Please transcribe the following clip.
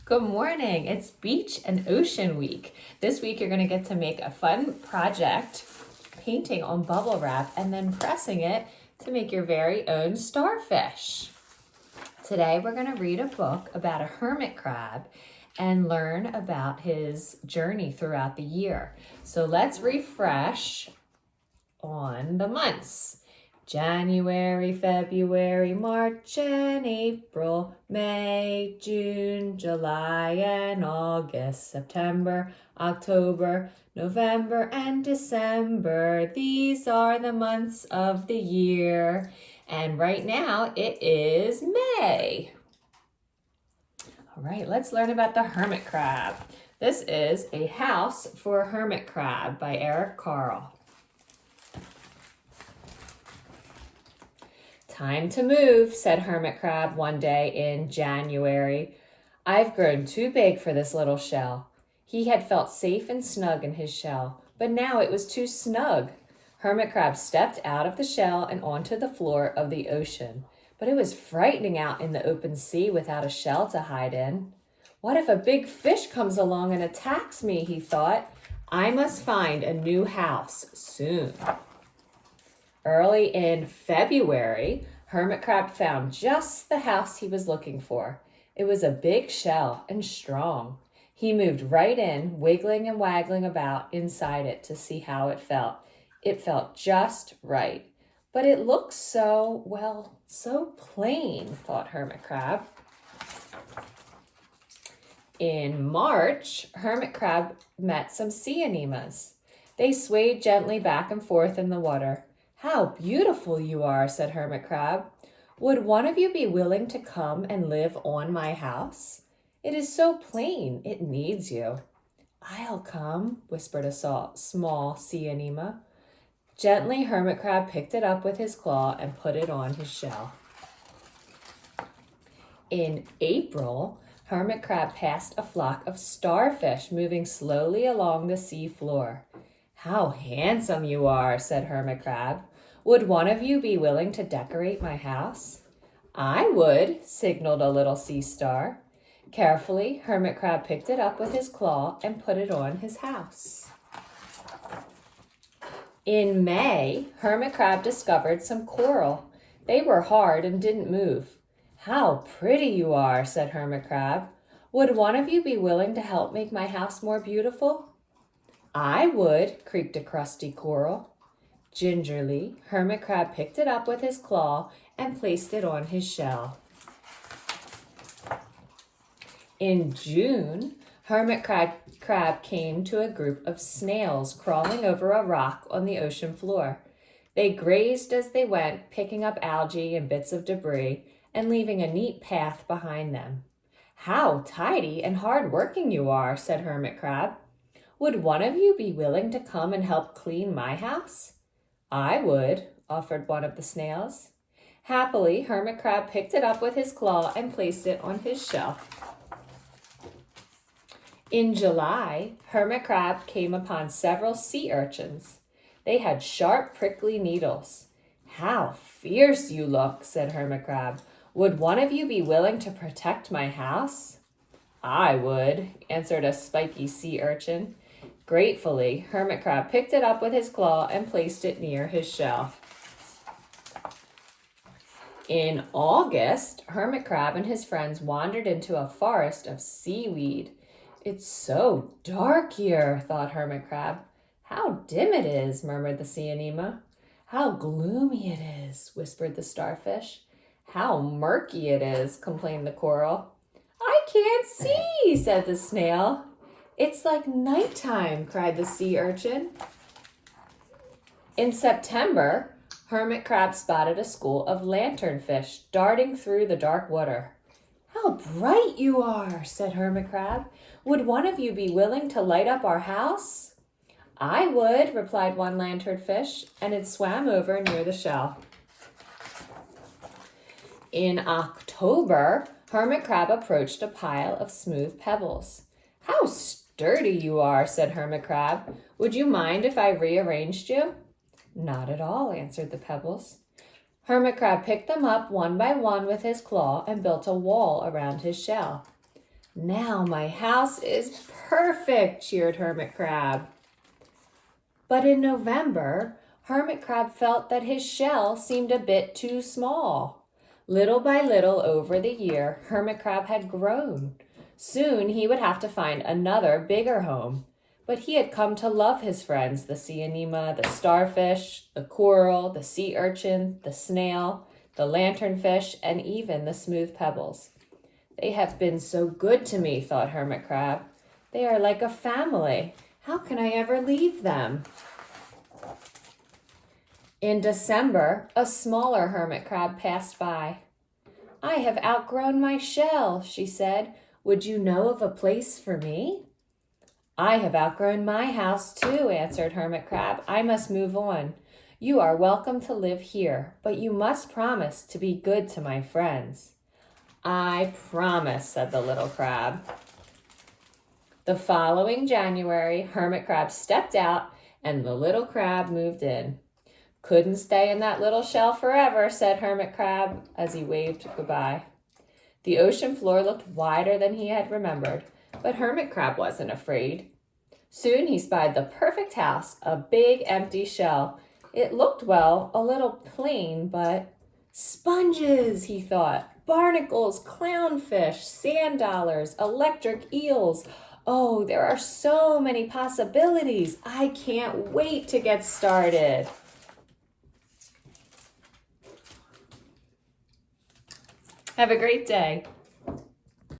Good morning. It's Beach and Ocean Week. This week you're going to get to make a fun project, painting on bubble wrap and then pressing it to make your very own starfish. Today we're going to read a book about a hermit crab and learn about his journey throughout the year. So let's refresh on the months. January, February, March, and April, May, June, July, and August, September, October, November, and December. These are the months of the year. And right now it is May. All right, let's learn about the hermit crab. This is A House for a Hermit Crab by Carle. Time to move, said Hermit Crab one day in January. I've grown too big for this little shell. He had felt safe and snug in his shell, but now it was too snug. Hermit Crab stepped out of the shell and onto the floor of the ocean, but it was frightening out in the open sea without a shell to hide in. What if a big fish comes along and attacks me, he thought. I must find a new house soon. Early in February, Hermit Crab found just the house he was looking for. It was a big shell and strong. He moved right in, wiggling and waggling about inside it to see how it felt. It felt just right. But it looked so plain, thought Hermit Crab. In March, Hermit Crab met some sea anemones. They swayed gently back and forth in the water. How beautiful you are, said Hermit Crab. Would one of you be willing to come and live on my house? It is so plain, it needs you. I'll come, whispered a small sea anemone. Gently, Hermit Crab picked it up with his claw and put it on his shell. In April, Hermit Crab passed a flock of starfish moving slowly along the sea floor. How handsome you are, said Hermit Crab. Would one of you be willing to decorate my house? I would, signaled a little sea star. Carefully, Hermit Crab picked it up with his claw and put it on his house. In May, Hermit Crab discovered some coral. They were hard and didn't move. How pretty you are, said Hermit Crab. Would one of you be willing to help make my house more beautiful? I would, creaked a crusty coral. Gingerly, Hermit Crab picked it up with his claw and placed it on his shell. In June, Hermit Crab came to a group of snails crawling over a rock on the ocean floor. They grazed as they went, picking up algae and bits of debris and leaving a neat path behind them. How tidy and hard-working you are, said Hermit Crab. Would one of you be willing to come and help clean my house? I would, offered one of the snails. Happily, Hermit Crab picked it up with his claw and placed it on his shell. In July, Hermit Crab came upon several sea urchins. They had sharp, prickly needles. How fierce you look, said Hermit Crab. Would one of you be willing to protect my house? I would, answered a spiky sea urchin. Gratefully, Hermit Crab picked it up with his claw and placed it near his shell. In August, Hermit Crab and his friends wandered into a forest of seaweed. It's so dark here, thought Hermit Crab. How dim it is, murmured the sea anemone. How gloomy it is, whispered the starfish. How murky it is, complained the coral. I can't see, said the snail. It's like nighttime, cried the sea urchin. In September, Hermit Crab spotted a school of lanternfish darting through the dark water. How bright you are, said Hermit Crab. Would one of you be willing to light up our house? I would, replied one lanternfish, and it swam over near the shell. In October, Hermit Crab approached a pile of smooth pebbles. How sturdy you are, said Hermit Crab. Would you mind if I rearranged you? Not at all, answered the pebbles. Hermit Crab picked them up one by one with his claw and built a wall around his shell. Now my house is perfect, cheered Hermit Crab. But in November, Hermit Crab felt that his shell seemed a bit too small. Little by little over the year, Hermit Crab had grown. Soon he would have to find another bigger home. But he had come to love his friends, the sea anemone, the starfish, the coral, the sea urchin, the snail, the lanternfish, and even the smooth pebbles. They have been so good to me, thought Hermit Crab. They are like a family. How can I ever leave them? In December, a smaller hermit crab passed by. I have outgrown my shell, she said. Would you know of a place for me? I have outgrown my house too, answered Hermit Crab. I must move on. You are welcome to live here, but you must promise to be good to my friends. I promise, said the little crab. The following January, Hermit Crab stepped out and the little crab moved in. Couldn't stay in that little shell forever, said Hermit Crab as he waved goodbye. The ocean floor looked wider than he had remembered, but Hermit Crab wasn't afraid. Soon he spied the perfect house, a big empty shell. It looked, well, a little plain, but sponges, he thought, barnacles, clownfish, sand dollars, electric eels. Oh, there are so many possibilities. I can't wait to get started. Have a great day.